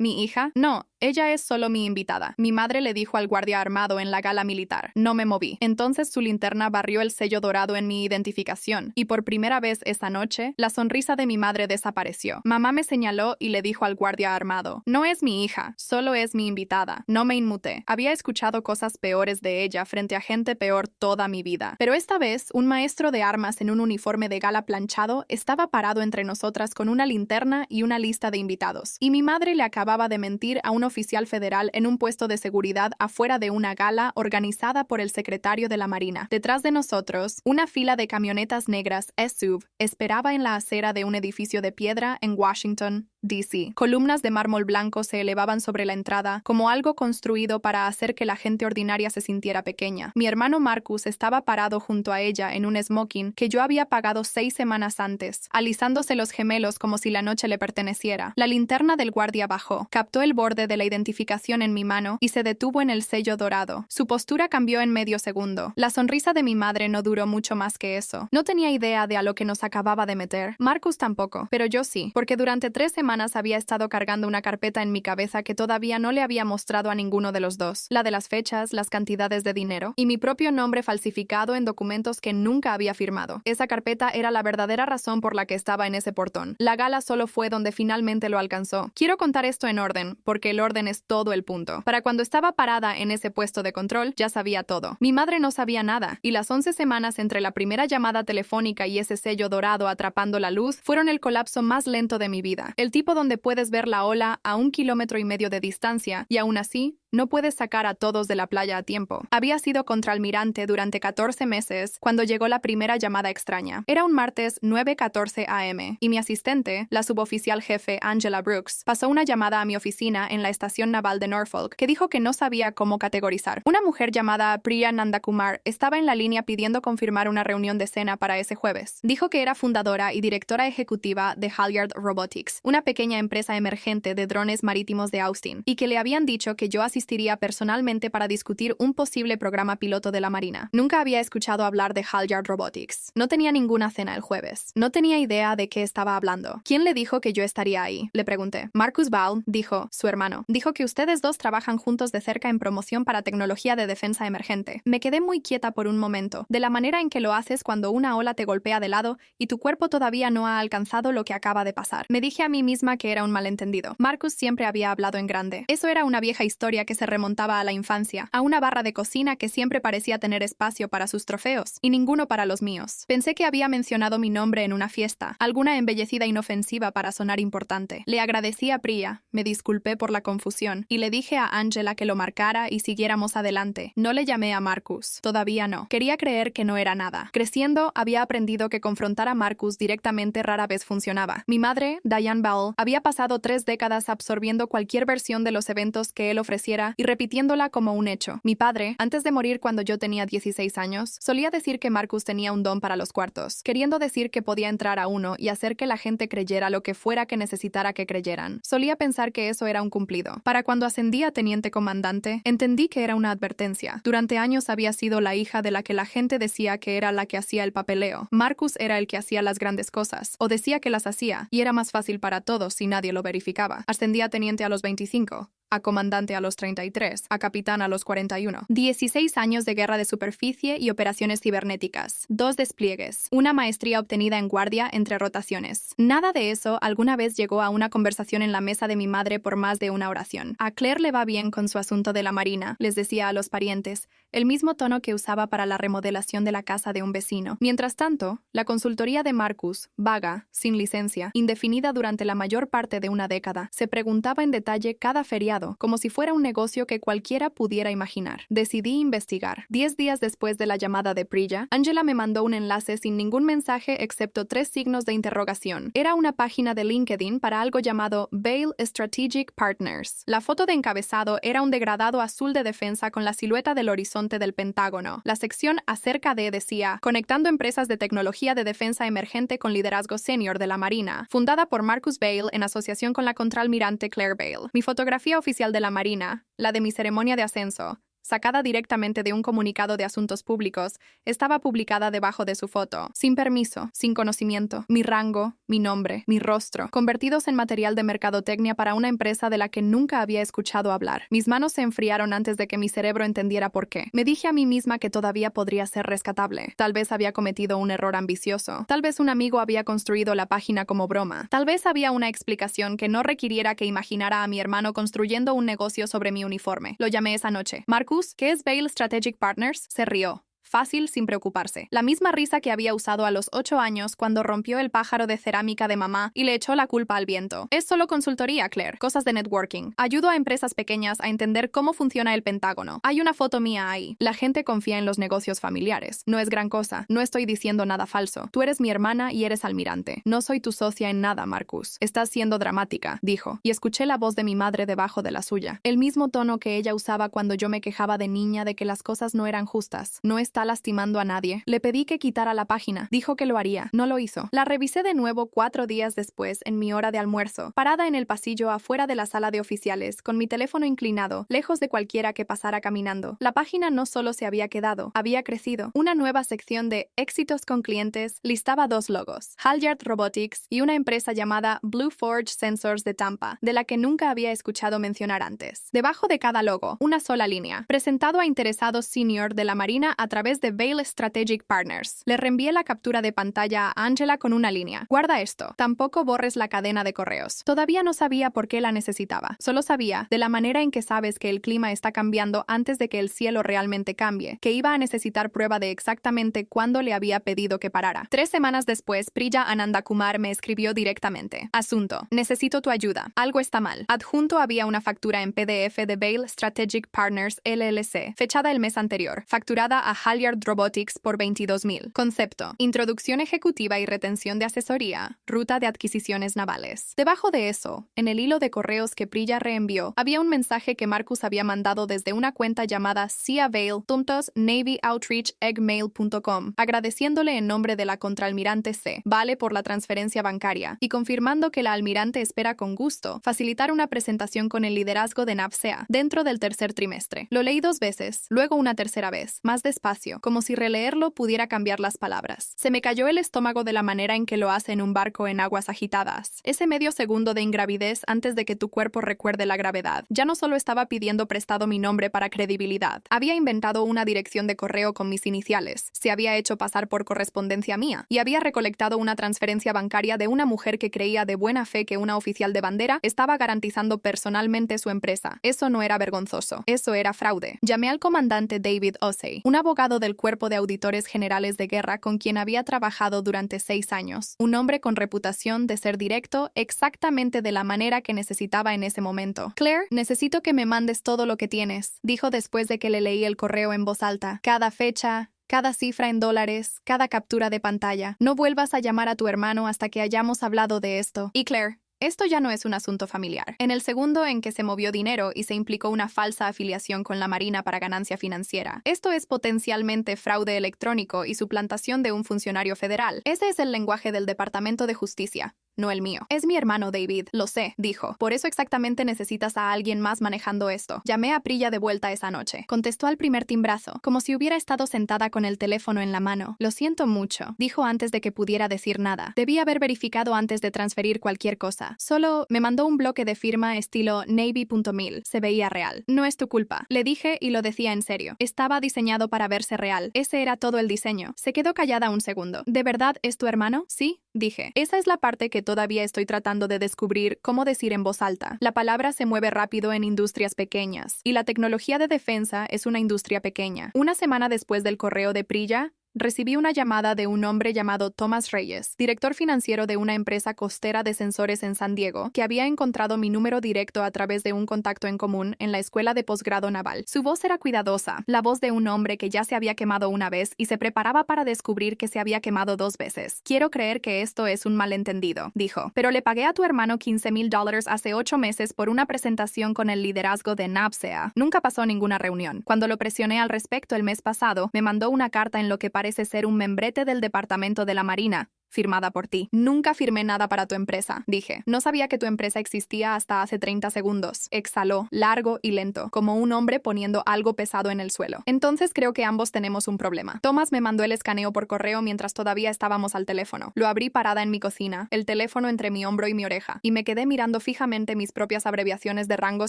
¿Mi hija? No, ella es solo mi invitada. Mi madre le dijo al guardia armado en la gala militar. No me moví. Entonces su linterna barrió el sello dorado en mi identificación, y por primera vez esa noche, la sonrisa de mi madre desapareció. Mamá me señaló y le dijo al guardia armado: no es mi hija, solo es mi invitada. No me inmuté. Había escuchado cosas peores de ella frente a gente peor toda mi vida. Pero esta vez, un maestro de armas en un uniforme de gala planchado estaba parado entre nosotras con una linterna y una lista de invitados. Y mi madre le acababa de mentir a un oficial federal en un puesto de seguridad afuera de una gala organizada por el secretario de la Marina. Detrás de nosotros, una fila de camionetas negras SUV esperaba en la acera de un edificio de piedra en Washington, D.C. Columnas de mármol blanco se elevaban sobre la entrada, como algo construido para hacer que la gente ordinaria se sintiera pequeña. Mi hermano Marcus estaba parado junto a ella en un smoking que yo había pagado 6 semanas antes, alisándose los gemelos como si la noche le perteneciera. La linterna del guardia bajó, captó el borde de la identificación en mi mano y se detuvo en el sello dorado. Su postura cambió en medio segundo. La sonrisa de mi madre no duró mucho más que eso. No tenía idea de a lo que nos acababa de meter. Marcus tampoco, pero yo sí, porque durante 3 semanas había estado cargando una carpeta en mi cabeza que todavía no le había mostrado a ninguno de los dos. La de las fechas, las cantidades de dinero y mi propio nombre falsificado en documentos que nunca había firmado. Esa carpeta era la verdadera razón por la que estaba en ese portón. La gala solo fue donde finalmente lo alcanzó. Quiero contar esto en orden, porque el orden es todo el punto. Para cuando estaba parada en ese puesto de control, ya sabía todo. Mi madre no sabía nada, y las 11 semanas entre la primera llamada telefónica y ese sello dorado atrapando la luz fueron el colapso más lento de mi vida. El tipo donde puedes ver la ola a 1,5 kilómetros de distancia, y aún así, no puedes sacar a todos de la playa a tiempo. Había sido contraalmirante durante 14 meses cuando llegó la primera llamada extraña. Era un martes 9:14 a.m. y mi asistente, la suboficial jefe Angela Brooks, pasó una llamada a mi oficina en la estación naval de Norfolk que dijo que no sabía cómo categorizar. Una mujer llamada Priya Nandakumar estaba en la línea pidiendo confirmar una reunión de cena para ese jueves. Dijo que era fundadora y directora ejecutiva de Halyard Robotics, una pequeña empresa emergente de drones marítimos de Austin, y que le habían dicho que yo asistiría personalmente para discutir un posible programa piloto de la Marina. Nunca había escuchado hablar de Halyard Robotics. No tenía ninguna cena el jueves. No tenía idea de qué estaba hablando. ¿Quién le dijo que yo estaría ahí? Le pregunté. Marcus Ball, dijo, su hermano. Dijo que ustedes dos trabajan juntos de cerca en promoción para tecnología de defensa emergente. Me quedé muy quieta por un momento, de la manera en que lo haces cuando una ola te golpea de lado y tu cuerpo todavía no ha alcanzado lo que acaba de pasar. Me dije a mí misma que era un malentendido. Marcus siempre había hablado en grande. Eso era una vieja historia que se remontaba a la infancia, a una barra de cocina que siempre parecía tener espacio para sus trofeos, y ninguno para los míos. Pensé que había mencionado mi nombre en una fiesta, alguna embellecida inofensiva para sonar importante. Le agradecí a Priya, me disculpé por la confusión, y le dije a Angela que lo marcara y siguiéramos adelante. No le llamé a Marcus. Todavía no. Quería creer que no era nada. Creciendo, había aprendido que confrontar a Marcus directamente rara vez funcionaba. Mi madre, Diane Ball, había pasado 3 décadas absorbiendo cualquier versión de los eventos que él ofreciera y repitiéndola como un hecho. Mi padre, antes de morir cuando yo tenía 16 años, solía decir que Marcus tenía un don para los cuartos, queriendo decir que podía entrar a uno y hacer que la gente creyera lo que fuera que necesitara que creyeran. Solía pensar que eso era un cumplido. Para cuando ascendí a teniente comandante, entendí que era una advertencia. Durante años había sido la hija de la que la gente decía que era la que hacía el papeleo. Marcus era el que hacía las grandes cosas, o decía que las hacía, y era más fácil para todos si nadie lo verificaba. Ascendí a teniente a los 25. A comandante a los 33, a capitán a los 41. 16 años de guerra de superficie y operaciones cibernéticas. 2 despliegues. Una maestría obtenida en guardia entre rotaciones. Nada de eso alguna vez llegó a una conversación en la mesa de mi madre por más de una oración. A Claire le va bien con su asunto de la Marina, les decía a los parientes, el mismo tono que usaba para la remodelación de la casa de un vecino. Mientras tanto, la consultoría de Marcus, vaga, sin licencia, indefinida durante la mayor parte de una década, se preguntaba en detalle cada feriado, como si fuera un negocio que cualquiera pudiera imaginar. Decidí investigar. 10 días después de la llamada de Priya, Angela me mandó un enlace sin ningún mensaje excepto 3 signos de interrogación. Era una página de LinkedIn para algo llamado Vail Strategic Partners. La foto de encabezado era un degradado azul de defensa con la silueta del horizonte del Pentágono. La sección acerca de decía, conectando empresas de tecnología de defensa emergente con liderazgo senior de la Marina, fundada por Marcus Vail en asociación con la contraalmirante Claire Vail. Mi fotografía oficial de la Marina, la de mi ceremonia de ascenso, sacada directamente de un comunicado de asuntos públicos, estaba publicada debajo de su foto, sin permiso, sin conocimiento, mi rango, mi nombre, mi rostro, convertidos en material de mercadotecnia para una empresa de la que nunca había escuchado hablar. Mis manos se enfriaron antes de que mi cerebro entendiera por qué. Me dije a mí misma que todavía podría ser rescatable. Tal vez había cometido un error ambicioso. Tal vez un amigo había construido la página como broma. Tal vez había una explicación que no requiriera que imaginara a mi hermano construyendo un negocio sobre mi uniforme. Lo llamé esa noche. Marcus, ¿qué es Vail Strategic Partners? Se rió. Fácil, sin preocuparse. La misma risa que había usado a los 8 años cuando rompió el pájaro de cerámica de mamá y le echó la culpa al viento. Es solo consultoría, Claire. Cosas de networking. Ayudo a empresas pequeñas a entender cómo funciona el Pentágono. Hay una foto mía ahí. La gente confía en los negocios familiares. No es gran cosa. No estoy diciendo nada falso. Tú eres mi hermana y eres almirante. No soy tu socia en nada, Marcus. Estás siendo dramática, dijo. Y escuché la voz de mi madre debajo de la suya. El mismo tono que ella usaba cuando yo me quejaba de niña de que las cosas no eran justas. No está lastimando a nadie. Le pedí que quitara la página. Dijo que lo haría. No lo hizo. La revisé de nuevo 4 días después en mi hora de almuerzo, parada en el pasillo afuera de la sala de oficiales, con mi teléfono inclinado, lejos de cualquiera que pasara caminando. La página no solo se había quedado, había crecido. Una nueva sección de éxitos con clientes listaba 2 logos, Halyard Robotics y una empresa llamada Blue Forge Sensors de Tampa, de la que nunca había escuchado mencionar antes. Debajo de cada logo, una sola línea, presentado a interesados senior de la Marina a través de Vail Strategic Partners. Le reenvié la captura de pantalla a Angela con una línea. Guarda esto. Tampoco borres la cadena de correos. Todavía no sabía por qué la necesitaba. Solo sabía, de la manera en que sabes que el clima está cambiando antes de que el cielo realmente cambie, que iba a necesitar prueba de exactamente cuándo le había pedido que parara. 3 semanas después, Priya Anandakumar me escribió directamente. Asunto. Necesito tu ayuda. Algo está mal. Adjunto había una factura en PDF de Vail Strategic Partners LLC, fechada el mes anterior, facturada a Halyard Robotics por $22,000. Concepto. Introducción ejecutiva y retención de asesoría. Ruta de adquisiciones navales. Debajo de eso, en el hilo de correos que Priya reenvió, había un mensaje que Marcus había mandado desde una cuenta llamada siavail.navyoutreacheggmail.com, agradeciéndole en nombre de la contraalmirante C. Vale por la transferencia bancaria y confirmando que la almirante espera con gusto facilitar una presentación con el liderazgo de NAVSEA dentro del tercer trimestre. Lo leí 2 veces, luego una tercera vez, más despacio, como si releerlo pudiera cambiar las palabras. Se me cayó el estómago de la manera en que lo hace en un barco en aguas agitadas. Ese medio segundo de ingravidez antes de que tu cuerpo recuerde la gravedad. Ya no solo estaba pidiendo prestado mi nombre para credibilidad. Había inventado una dirección de correo con mis iniciales. Se había hecho pasar por correspondencia mía. Y había recolectado una transferencia bancaria de una mujer que creía de buena fe que una oficial de bandera estaba garantizando personalmente su empresa. Eso no era vergonzoso. Eso era fraude. Llamé al comandante David Osei, un abogado del Cuerpo de Auditores Generales de Guerra con quien había trabajado durante 6 años. Un hombre con reputación de ser directo exactamente de la manera que necesitaba en ese momento. Claire, necesito que me mandes todo lo que tienes, dijo después de que le leí el correo en voz alta. Cada fecha, cada cifra en dólares, cada captura de pantalla. No vuelvas a llamar a tu hermano hasta que hayamos hablado de esto. Y Claire, esto ya no es un asunto familiar. En el segundo en que se movió dinero y se implicó una falsa afiliación con la Marina para ganancia financiera. Esto es potencialmente fraude electrónico y suplantación de un funcionario federal. Ese es el lenguaje del Departamento de Justicia. No el mío. Es mi hermano David, lo sé, dijo. Por eso exactamente necesitas a alguien más manejando esto. Llamé a Priya de vuelta esa noche. Contestó al primer timbrazo, como si hubiera estado sentada con el teléfono en la mano. Lo siento mucho, dijo antes de que pudiera decir nada. Debí haber verificado antes de transferir cualquier cosa. Solo me mandó un bloque de firma estilo Navy.mil. Se veía real. No es tu culpa, le dije y lo decía en serio. Estaba diseñado para verse real. Ese era todo el diseño. Se quedó callada un segundo. ¿De verdad es tu hermano? Sí, dije. Esa es la parte que todavía estoy tratando de descubrir cómo decir en voz alta. La palabra se mueve rápido en industrias pequeñas, y la tecnología de defensa es una industria pequeña. Una semana después del correo de Priya, recibí una llamada de un hombre llamado Thomas Reyes, director financiero de una empresa costera de sensores en San Diego, que había encontrado mi número directo a través de un contacto en común en la escuela de posgrado naval. Su voz era cuidadosa, la voz de un hombre que ya se había quemado una vez y se preparaba para descubrir que se había quemado 2 veces. Quiero creer que esto es un malentendido, dijo, pero le pagué a tu hermano $15,000 hace 8 meses por una presentación con el liderazgo de NAVSEA. Nunca pasó ninguna reunión. Cuando lo presioné al respecto el mes pasado, me mandó una carta en lo que parece ser un membrete del Departamento de la Marina, firmada por ti. Nunca firmé nada para tu empresa, dije. No sabía que tu empresa existía hasta hace 30 segundos. Exhaló, largo y lento, como un hombre poniendo algo pesado en el suelo. Entonces creo que ambos tenemos un problema. Thomas me mandó el escaneo por correo mientras todavía estábamos al teléfono. Lo abrí parada en mi cocina, el teléfono entre mi hombro y mi oreja, y me quedé mirando fijamente mis propias abreviaciones de rango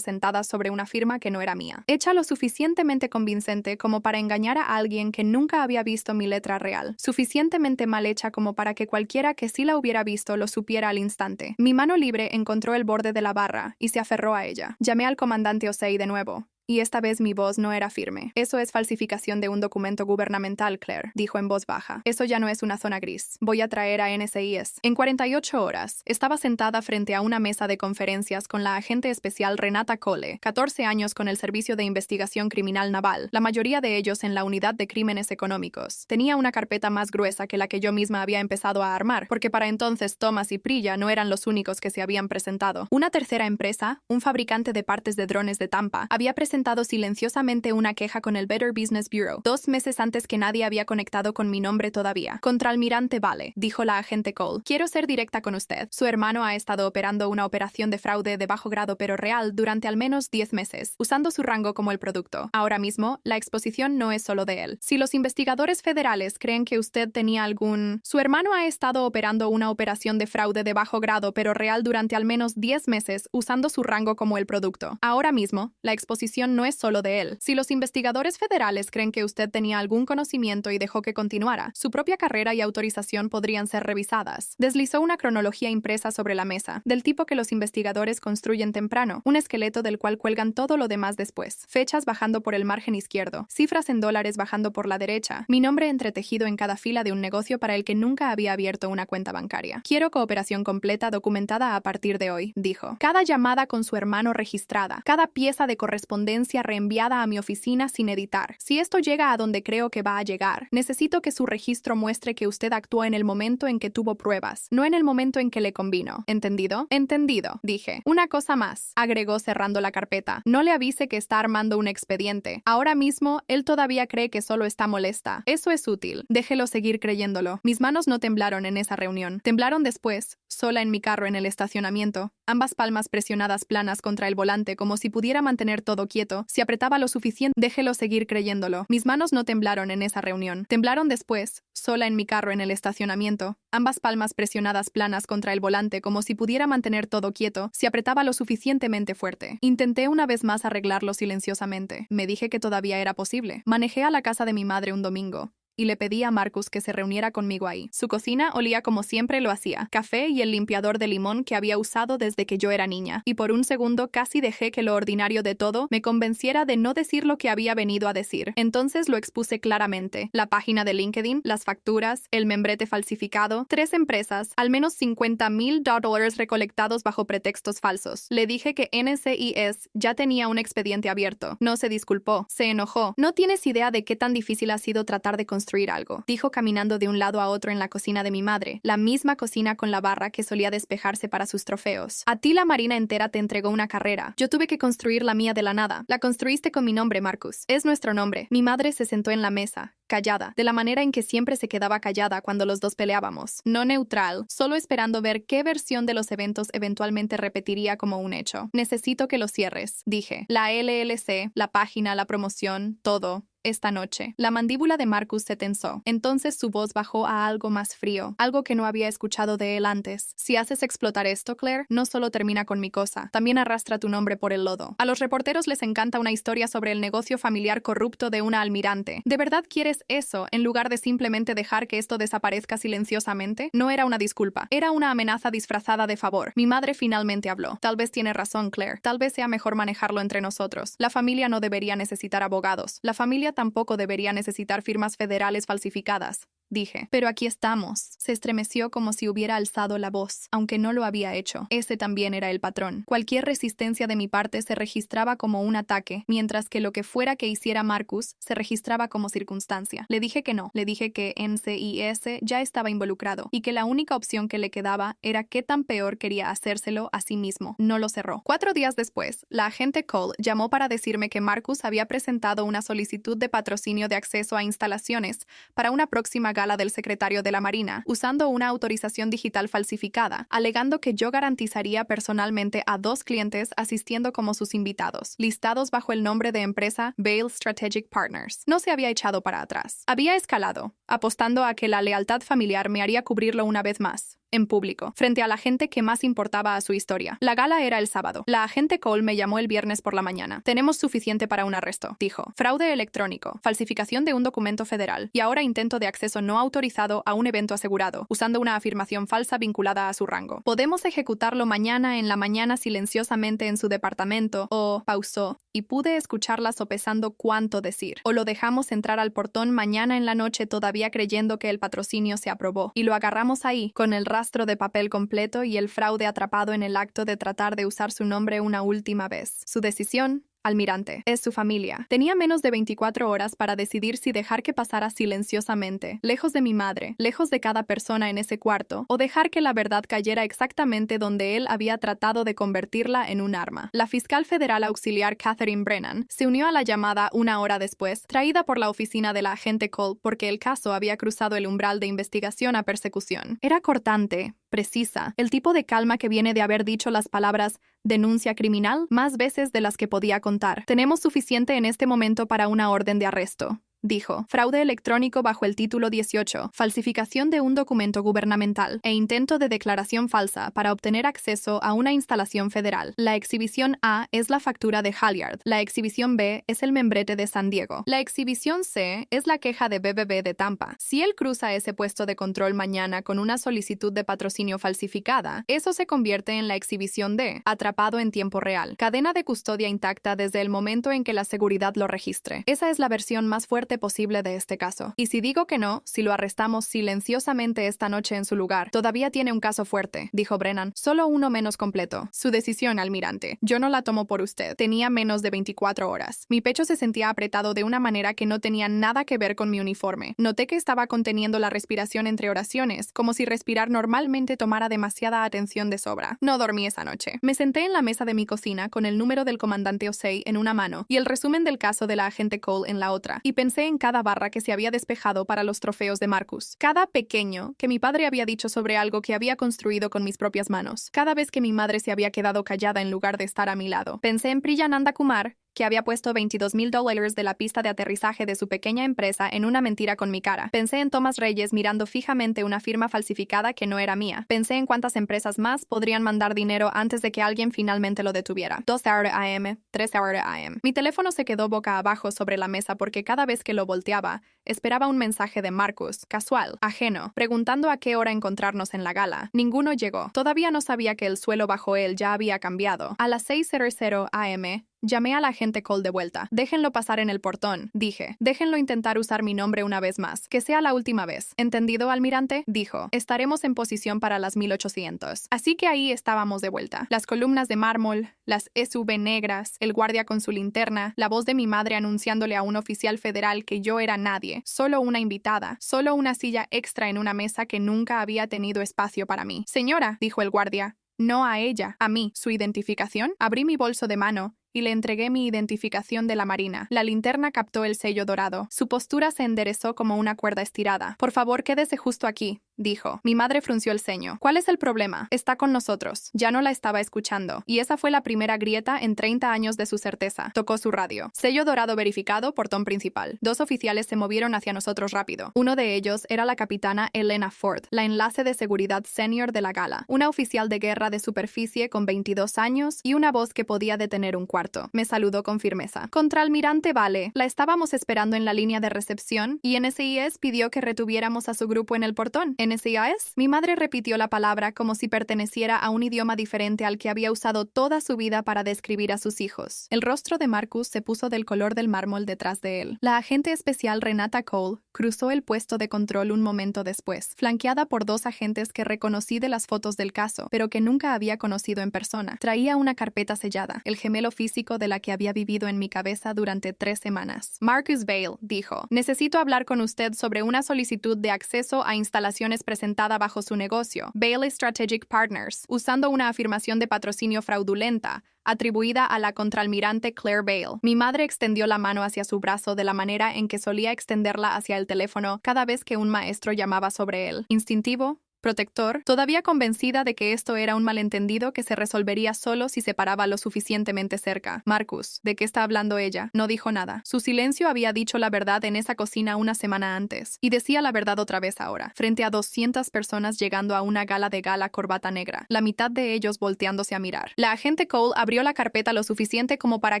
sentadas sobre una firma que no era mía. Hecha lo suficientemente convincente como para engañar a alguien que nunca había visto mi letra real. Suficientemente mal hecha como para que cualquiera que sí la hubiera visto lo supiera al instante. Mi mano libre encontró el borde de la barra y se aferró a ella. Llamé al comandante Osei de nuevo. Y esta vez mi voz no era firme. Eso es falsificación de un documento gubernamental, Claire, dijo en voz baja. Eso ya no es una zona gris. Voy a traer a NSIS. En 48 horas, estaba sentada frente a una mesa de conferencias con la agente especial Renata Cole, 14 años con el Servicio de Investigación Criminal Naval, la mayoría de ellos en la Unidad de Crímenes Económicos. Tenía una carpeta más gruesa que la que yo misma había empezado a armar, porque para entonces Thomas y Priya no eran los únicos que se habían presentado. Una tercera empresa, un fabricante de partes de drones de Tampa, había presentado silenciosamente una queja con el Better Business Bureau, 2 meses antes que nadie había conectado con mi nombre todavía. Contraalmirante Vale, dijo la agente Cole. Quiero ser directa con usted. Su hermano ha estado operando una operación de fraude de bajo grado pero real durante al menos 10 meses, usando su rango como el producto. Ahora mismo, la exposición no es solo de él. Si los investigadores federales creen que usted tenía algún... Su hermano ha estado operando una operación de fraude de bajo grado pero real durante al menos 10 meses, usando su rango como el producto. Ahora mismo, la exposición no es solo de él. Si los investigadores federales creen que usted tenía algún conocimiento y dejó que continuara, su propia carrera y autorización podrían ser revisadas. Deslizó una cronología impresa sobre la mesa, del tipo que los investigadores construyen temprano, un esqueleto del cual cuelgan todo lo demás después. Fechas bajando por el margen izquierdo, cifras en dólares bajando por la derecha, mi nombre entretejido en cada fila de un negocio para el que nunca había abierto una cuenta bancaria. Quiero cooperación completa documentada a partir de hoy, dijo. Cada llamada con su hermano registrada, cada pieza de correspondencia reenviada a mi oficina sin editar. Si esto llega a donde creo que va a llegar, necesito que su registro muestre que usted actuó en el momento en que tuvo pruebas, no en el momento en que le convino. ¿Entendido? Entendido, dije. Una cosa más, agregó cerrando la carpeta. No le avise que está armando un expediente. Ahora mismo, él todavía cree que solo está molesta. Eso es útil. Déjelo seguir creyéndolo. Mis manos no temblaron en esa reunión. Temblaron después, sola en mi carro en el estacionamiento, ambas palmas presionadas planas contra el volante como si pudiera mantener todo quieto, si apretaba lo suficiente. Déjelo seguir creyéndolo. Mis manos no temblaron en esa reunión. Temblaron después, sola en mi carro en el estacionamiento, ambas palmas presionadas planas contra el volante como si pudiera mantener todo quieto, si apretaba lo suficientemente fuerte. Intenté una vez más arreglarlo silenciosamente. Me dije que todavía era posible. Manejé a la casa de mi madre un domingo y le pedí a Marcus que se reuniera conmigo ahí. Su cocina olía como siempre lo hacía, café y el limpiador de limón que había usado desde que yo era niña, y por un segundo casi dejé que lo ordinario de todo me convenciera de no decir lo que había venido a decir. Entonces lo expuse claramente. La página de LinkedIn, las facturas, el membrete falsificado, 3 empresas, al menos $50,000 recolectados bajo pretextos falsos. Le dije que NCIS ya tenía un expediente abierto. No se disculpó, se enojó. No tienes idea de qué tan difícil ha sido tratar de construir algo, dijo caminando de un lado a otro en la cocina de mi madre, la misma cocina con la barra que solía despejarse para sus trofeos. A ti la marina entera te entregó una carrera. Yo tuve que construir la mía de la nada. La construiste con mi nombre, Marcus. Es nuestro nombre. Mi madre se sentó en la mesa, callada, de la manera en que siempre se quedaba callada cuando los dos peleábamos. No neutral, solo esperando ver qué versión de los eventos eventualmente repetiría como un hecho. Necesito que lo cierres, dije. La LLC, la página, la promoción, todo. Esta noche. La mandíbula de Marcus se tensó. Entonces su voz bajó a algo más frío, algo que no había escuchado de él antes. Si haces explotar esto, Claire, no solo termina con mi cosa, también arrastra tu nombre por el lodo. A los reporteros les encanta una historia sobre el negocio familiar corrupto de una almirante. ¿De verdad quieres eso en lugar de simplemente dejar que esto desaparezca silenciosamente? No era una disculpa, era una amenaza disfrazada de favor. Mi madre finalmente habló. Tal vez tiene razón, Claire. Tal vez sea mejor manejarlo entre nosotros. La familia no debería necesitar abogados. La familia tampoco debería necesitar firmas federales falsificadas, dije. Pero aquí estamos. Se estremeció como si hubiera alzado la voz, aunque no lo había hecho. Ese también era el patrón. Cualquier resistencia de mi parte se registraba como un ataque, mientras que lo que fuera que hiciera Marcus se registraba como circunstancia. Le dije que no. Le dije que NCIS ya estaba involucrado y que la única opción que le quedaba era qué tan peor quería hacérselo a sí mismo. No lo cerró. 4 días después, la agente Cole llamó para decirme que Marcus había presentado una solicitud de patrocinio de acceso a instalaciones para una próxima gala gala del secretario de la Marina, usando una autorización digital falsificada, alegando que yo garantizaría personalmente a 2 clientes asistiendo como sus invitados, listados bajo el nombre de empresa Vail Strategic Partners. No se había echado para atrás. Había escalado, apostando a que la lealtad familiar me haría cubrirlo una vez más, en público, frente a la gente que más importaba a su historia. La gala era el sábado. La agente Cole me llamó el viernes por la mañana. Tenemos suficiente para un arresto, dijo. Fraude electrónico, falsificación de un documento federal y ahora intento de acceso no autorizado a un evento asegurado, usando una afirmación falsa vinculada a su rango. Podemos ejecutarlo mañana en la mañana silenciosamente en su departamento o, pausó, y pude escucharla sopesando cuánto decir. O lo dejamos entrar al portón mañana en la noche todavía creyendo que el patrocinio se aprobó y lo agarramos ahí, con el rastro de papel completo y el fraude atrapado en el acto de tratar de usar su nombre una última vez. Su decisión, Almirante, es su familia. Tenía menos de 24 horas para decidir si dejar que pasara silenciosamente, lejos de mi madre, lejos de cada persona en ese cuarto, o dejar que la verdad cayera exactamente donde él había tratado de convertirla en un arma. La fiscal federal auxiliar Catherine Brennan se unió a la llamada una hora después, traída por la oficina de la agente Cole porque el caso había cruzado el umbral de investigación a persecución. Era cortante, precisa, el tipo de calma que viene de haber dicho las palabras denuncia criminal más veces de las que podía contar. Tenemos suficiente en este momento para una orden de arresto, dijo. Fraude electrónico bajo el título 18, falsificación de un documento gubernamental e intento de declaración falsa para obtener acceso a una instalación federal. La exhibición A es la factura de Halyard. La exhibición B es el membrete de San Diego. La exhibición C es la queja de BBB de Tampa. Si él cruza ese puesto de control mañana con una solicitud de patrocinio falsificada, eso se convierte en la exhibición D, atrapado en tiempo real. Cadena de custodia intacta desde el momento en que la seguridad lo registre. Esa es la versión más fuerte posible de este caso. Y si digo que no, si lo arrestamos silenciosamente esta noche en su lugar, todavía tiene un caso fuerte, dijo Brennan, solo uno menos completo. Su decisión, almirante. Yo no la tomo por usted. Tenía menos de 24 horas. Mi pecho se sentía apretado de una manera que no tenía nada que ver con mi uniforme. Noté que estaba conteniendo la respiración entre oraciones, como si respirar normalmente tomara demasiada atención de sobra. No dormí esa noche. Me senté en la mesa de mi cocina con el número del comandante Osei en una mano y el resumen del caso de la agente Cole en la otra, y pensé en cada barra que se había despejado para los trofeos de Marcus. Cada pequeño que mi padre había dicho sobre algo que había construido con mis propias manos. Cada vez que mi madre se había quedado callada en lugar de estar a mi lado. Pensé en Priyananda Kumar, que había puesto $22,000 de la pista de aterrizaje de su pequeña empresa en una mentira con mi cara. Pensé en Thomas Reyes mirando fijamente una firma falsificada que no era mía. Pensé en cuántas empresas más podrían mandar dinero antes de que alguien finalmente lo detuviera. 2:00 AM, 3:00 AM. Mi teléfono se quedó boca abajo sobre la mesa porque cada vez que lo volteaba, esperaba un mensaje de Marcus, casual, ajeno, preguntando a qué hora encontrarnos en la gala. Ninguno llegó. Todavía no sabía que el suelo bajo él ya había cambiado. A las 6:00 AM, llamé a la agente Cole de vuelta. Déjenlo pasar en el portón, dije. Déjenlo intentar usar mi nombre una vez más. Que sea la última vez. ¿Entendido, almirante? Dijo. Estaremos en posición para las 1800. Así que ahí estábamos de vuelta. Las columnas de mármol, las SUV negras, el guardia con su linterna, la voz de mi madre anunciándole a un oficial federal que yo era nadie, solo una invitada, solo una silla extra en una mesa que nunca había tenido espacio para mí. Señora, dijo el guardia. No a ella, a mí. ¿Su identificación? Abrí mi bolso de mano y le entregué mi identificación de la Marina. La linterna captó el sello dorado. Su postura se enderezó como una cuerda estirada. Por favor, quédese justo aquí, dijo. Mi madre frunció el ceño. ¿Cuál es el problema? Está con nosotros. Ya no la estaba escuchando. Y esa fue la primera grieta en 30 años de su certeza. Tocó su radio. Sello dorado verificado, portón principal. 2 oficiales se movieron hacia nosotros rápido. Uno de ellos era la capitana Elena Ford, la enlace de seguridad senior de la gala. Una oficial de guerra de superficie con 22 años y una voz que podía detener un cuarto. Me saludó con firmeza. Contraalmirante Vale, la estábamos esperando en la línea de recepción y NSIS pidió que retuviéramos a su grupo en el portón. ¿NSIS? Mi madre repitió la palabra como si perteneciera a un idioma diferente al que había usado toda su vida para describir a sus hijos. El rostro de Marcus se puso del color del mármol detrás de él. La agente especial Renata Cole cruzó el puesto de control un momento después, flanqueada por 2 agentes que reconocí de las fotos del caso, pero que nunca había conocido en persona. Traía una carpeta sellada, el gemelo físico de la que había vivido en mi cabeza durante 3 semanas. Marcus Vail dijo, necesito hablar con usted sobre una solicitud de acceso a instalaciones presentada bajo su negocio, Vail Strategic Partners, usando una afirmación de patrocinio fraudulenta, atribuida a la contraalmirante Claire Bale. Mi madre extendió la mano hacia su brazo de la manera en que solía extenderla hacia el teléfono cada vez que un maestro llamaba sobre él. Instintivo, protector, todavía convencida de que esto era un malentendido que se resolvería solo si se paraba lo suficientemente cerca. Marcus, ¿de qué está hablando ella? No dijo nada. Su silencio había dicho la verdad en esa cocina una semana antes, y decía la verdad otra vez ahora, frente a 200 personas llegando a una gala de gala corbata negra, la mitad de ellos volteándose a mirar. La agente Cole abrió la carpeta lo suficiente como para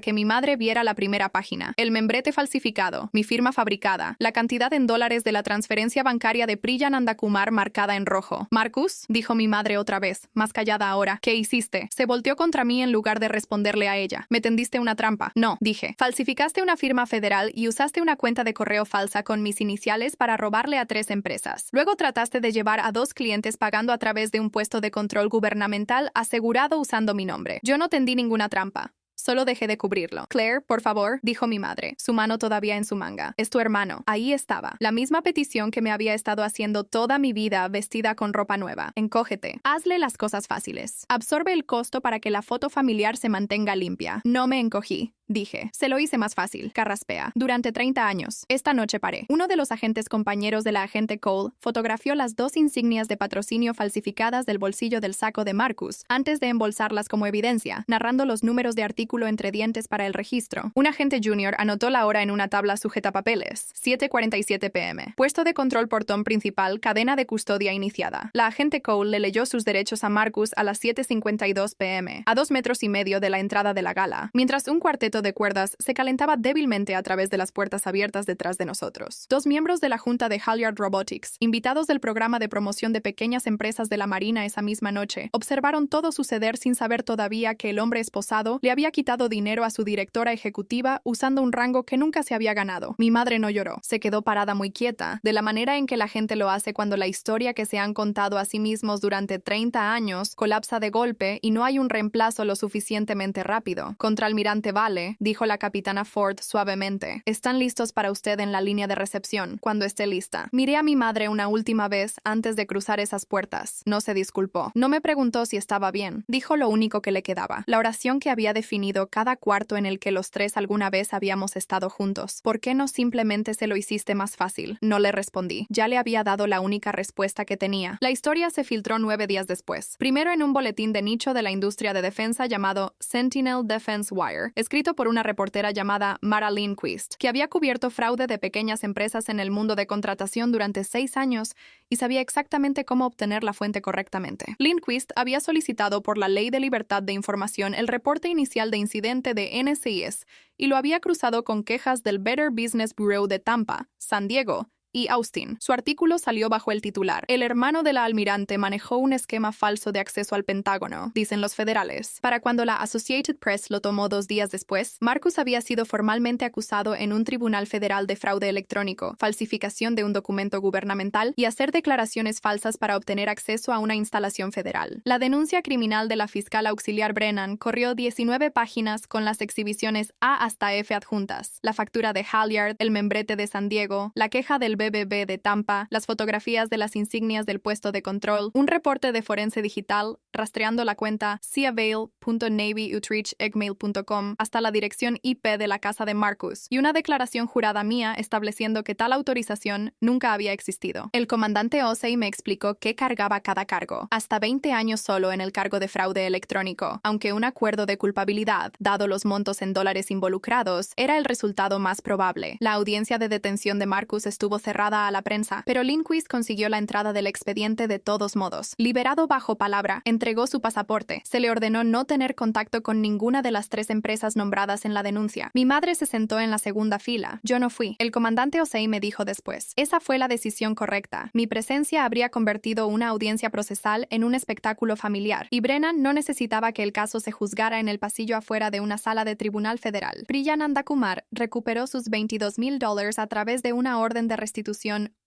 que mi madre viera la primera página. El membrete falsificado, mi firma fabricada, la cantidad en dólares de la transferencia bancaria de Priya Nandakumar marcada en rojo. Marcus, dijo mi madre otra vez, más callada ahora. ¿Qué hiciste? Se volteó contra mí en lugar de responderle a ella. ¿Me tendiste una trampa? No, dije. Falsificaste una firma federal y usaste una cuenta de correo falsa con mis iniciales para robarle a 3 empresas. Luego trataste de llevar a 2 clientes pagando a través de un puesto de control gubernamental asegurado usando mi nombre. Yo no tendí ninguna trampa. Solo dejé de cubrirlo. Claire, por favor, dijo mi madre, su mano todavía en su manga. Es tu hermano. Ahí estaba. La misma petición que me había estado haciendo toda mi vida vestida con ropa nueva. Encógete. Hazle las cosas fáciles. Absorbe el costo para que la foto familiar se mantenga limpia. No me encogí. Dije. Se lo hice más fácil. Carraspea. Durante 30 años. Esta noche paré. Uno de los agentes compañeros de la agente Cole fotografió las 2 insignias de patrocinio falsificadas del bolsillo del saco de Marcus antes de embolsarlas como evidencia, narrando los números de artículo entre dientes para el registro. Un agente junior anotó la hora en una tabla sujetapapeles. 7:47 p.m. Puesto de control portón principal, cadena de custodia iniciada. La agente Cole le leyó sus derechos a Marcus a las 7:52 p.m., a 2,5 metros de la entrada de la gala, mientras un cuarteto de cuerdas se calentaba débilmente a través de las puertas abiertas detrás de nosotros. 2 miembros de la junta de Halyard Robotics, invitados del programa de promoción de pequeñas empresas de la Marina esa misma noche, observaron todo suceder sin saber todavía que el hombre esposado le había quitado dinero a su directora ejecutiva usando un rango que nunca se había ganado. Mi madre no lloró. Se quedó parada muy quieta, de la manera en que la gente lo hace cuando la historia que se han contado a sí mismos durante 30 años colapsa de golpe y no hay un reemplazo lo suficientemente rápido. Contraalmirante Vale, dijo la capitana Ford suavemente. Están listos para usted en la línea de recepción, cuando esté lista. Miré a mi madre una última vez antes de cruzar esas puertas. No se disculpó. No me preguntó si estaba bien. Dijo lo único que le quedaba. La oración que había definido cada cuarto en el que los 3 alguna vez habíamos estado juntos. ¿Por qué no simplemente se lo hiciste más fácil? No le respondí. Ya le había dado la única respuesta que tenía. La historia se filtró 9 días después. Primero en un boletín de nicho de la industria de defensa llamado Sentinel Defense Wire, escrito por una reportera llamada Mara Lindquist, que había cubierto fraude de pequeñas empresas en el mundo de contratación durante 6 años y sabía exactamente cómo obtener la fuente correctamente. Lindquist había solicitado por la Ley de Libertad de Información el reporte inicial de incidente de NCIS y lo había cruzado con quejas del Better Business Bureau de Tampa, San Diego y Austin. Su artículo salió bajo el titular: El hermano de la almirante manejó un esquema falso de acceso al Pentágono, dicen los federales. Para cuando la Associated Press lo tomó 2 días después, Marcus había sido formalmente acusado en un tribunal federal de fraude electrónico, falsificación de un documento gubernamental y hacer declaraciones falsas para obtener acceso a una instalación federal. La denuncia criminal de la fiscal auxiliar Brennan corrió 19 páginas con las exhibiciones A hasta F adjuntas, la factura de Halyard, el membrete de San Diego, la queja del BBB de Tampa, las fotografías de las insignias del puesto de control, un reporte de forense digital rastreando la cuenta ciavail.navyutreach@gmail.com hasta la dirección IP de la casa de Marcus y una declaración jurada mía estableciendo que tal autorización nunca había existido. El comandante Osei me explicó qué cargaba cada cargo, hasta 20 años solo en el cargo de fraude electrónico, aunque un acuerdo de culpabilidad, dado los montos en dólares involucrados, era el resultado más probable. La audiencia de detención de Marcus estuvo cerrada a la prensa, pero Lindquist consiguió la entrada del expediente de todos modos. Liberado bajo palabra, entregó su pasaporte. Se le ordenó no tener contacto con ninguna de las 3 empresas nombradas en la denuncia. Mi madre se sentó en la segunda fila. Yo no fui. El comandante Osei me dijo después: esa fue la decisión correcta. Mi presencia habría convertido una audiencia procesal en un espectáculo familiar, y Brennan no necesitaba que el caso se juzgara en el pasillo afuera de una sala de tribunal federal. Priya Nandakumar recuperó sus $22,000 a través de una orden de restitución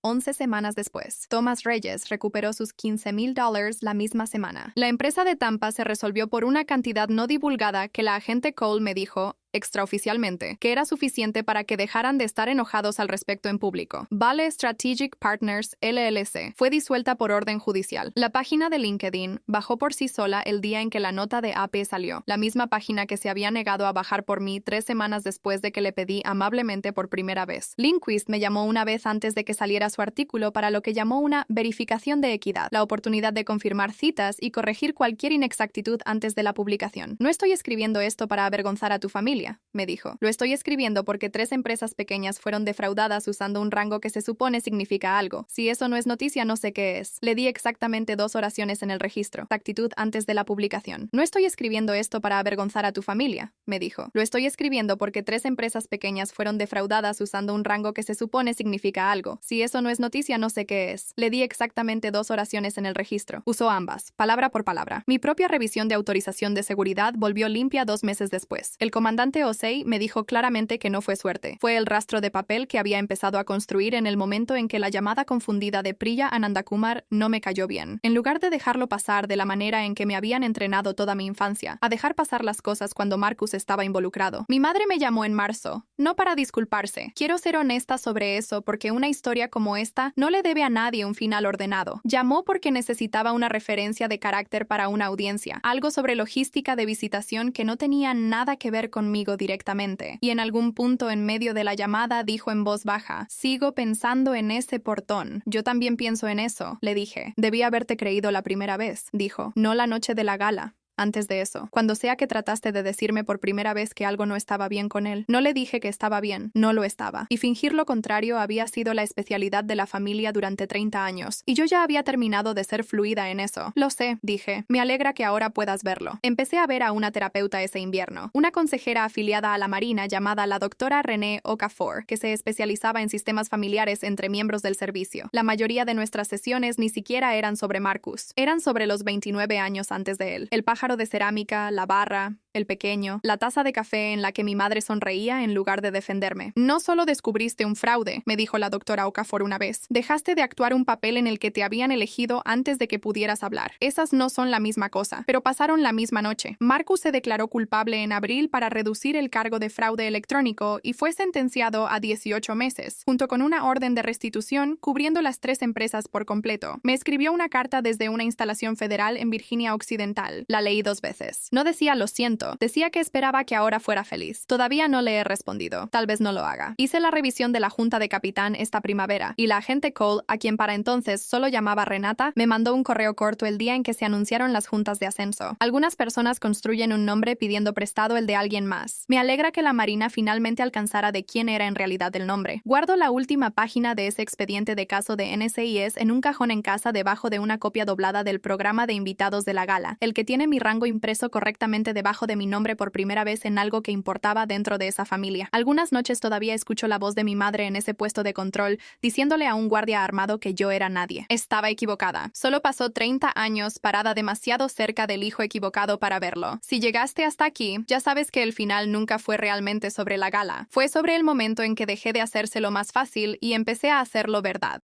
11 semanas después, Thomas Reyes recuperó sus $15,000 la misma semana. La empresa de Tampa se resolvió por una cantidad no divulgada que la agente Cole me dijo, extraoficialmente, que era suficiente para que dejaran de estar enojados al respecto en público. Vale Strategic Partners, LLC, fue disuelta por orden judicial. La página de LinkedIn bajó por sí sola el día en que la nota de AP salió, la misma página que se había negado a bajar por mí 3 semanas después de que le pedí amablemente por primera vez. Lindquist me llamó una vez antes de que saliera su artículo para lo que llamó una verificación de equidad, la oportunidad de confirmar citas y corregir cualquier inexactitud antes de la publicación. No estoy escribiendo esto para avergonzar a tu familia, me dijo. Lo estoy escribiendo porque 3 empresas pequeñas fueron defraudadas usando un rango que se supone significa algo. Si eso no es noticia, no sé qué es. Le di exactamente 2 oraciones en el registro. Exactitud antes de la publicación. No estoy escribiendo esto para avergonzar a tu familia, me dijo. Lo estoy escribiendo porque 3 empresas pequeñas fueron defraudadas usando un rango que se supone significa algo. Si eso no es noticia, no sé qué es. Le di exactamente 2 oraciones en el registro. Usó ambas, palabra por palabra. Mi propia revisión de autorización de seguridad volvió limpia 2 meses después. El comandante Osei me dijo claramente que no fue suerte. Fue el rastro de papel que había empezado a construir en el momento en que la llamada confundida de Priya Anandakumar no me cayó bien. En lugar de dejarlo pasar de la manera en que me habían entrenado toda mi infancia, a dejar pasar las cosas cuando Marcus estaba involucrado. Mi madre me llamó en marzo, no para disculparse. Quiero ser honesta sobre eso porque una historia como esta no le debe a nadie un final ordenado. Llamó porque necesitaba una referencia de carácter para una audiencia, algo sobre logística de visitación que no tenía nada que ver conmigo directamente, y en algún punto en medio de la llamada dijo en voz baja, sigo pensando en ese portón. Yo también pienso en eso, le dije. Debí haberte creído la primera vez, dijo, no la noche de la gala. Antes de eso, cuando sea que trataste de decirme por primera vez que algo no estaba bien con él, no le dije que estaba bien, no lo estaba. Y fingir lo contrario había sido la especialidad de la familia durante 30 años, y yo ya había terminado de ser fluida en eso. Lo sé, dije. Me alegra que ahora puedas verlo. Empecé a ver a una terapeuta ese invierno, una consejera afiliada a la Marina llamada la doctora Renee Okafor, que se especializaba en sistemas familiares entre miembros del servicio. La mayoría de nuestras sesiones ni siquiera eran sobre Marcus, eran sobre los 29 años antes de él. El pájaro de cerámica, la barra, el pequeño, la taza de café en la que mi madre sonreía en lugar de defenderme. No solo descubriste un fraude, me dijo la doctora Okafor una vez. Dejaste de actuar un papel en el que te habían elegido antes de que pudieras hablar. Esas no son la misma cosa, pero pasaron la misma noche. Marcus se declaró culpable en abril para reducir el cargo de fraude electrónico y fue sentenciado a 18 meses, junto con una orden de restitución cubriendo las 3 empresas por completo. Me escribió una carta desde una instalación federal en Virginia Occidental. La leí 2 veces. No decía lo siento, decía que esperaba que ahora fuera feliz. Todavía no le he respondido. Tal vez no lo haga. Hice la revisión de la junta de capitán esta primavera, y la agente Cole, a quien para entonces solo llamaba Renata, me mandó un correo corto el día en que se anunciaron las juntas de ascenso. Algunas personas construyen un nombre pidiendo prestado el de alguien más. Me alegra que la Marina finalmente alcanzara de quién era en realidad el nombre. Guardo la última página de ese expediente de caso de NCIS en un cajón en casa debajo de una copia doblada del programa de invitados de la gala, el que tiene mi rango impreso correctamente debajo de mi nombre por primera vez en algo que importaba dentro de esa familia. Algunas noches todavía escucho la voz de mi madre en ese puesto de control, diciéndole a un guardia armado que yo era nadie. Estaba equivocada. Solo pasó 30 años parada demasiado cerca del hijo equivocado para verlo. Si llegaste hasta aquí, ya sabes que el final nunca fue realmente sobre la gala. Fue sobre el momento en que dejé de hacérselo más fácil y empecé a hacerlo verdad.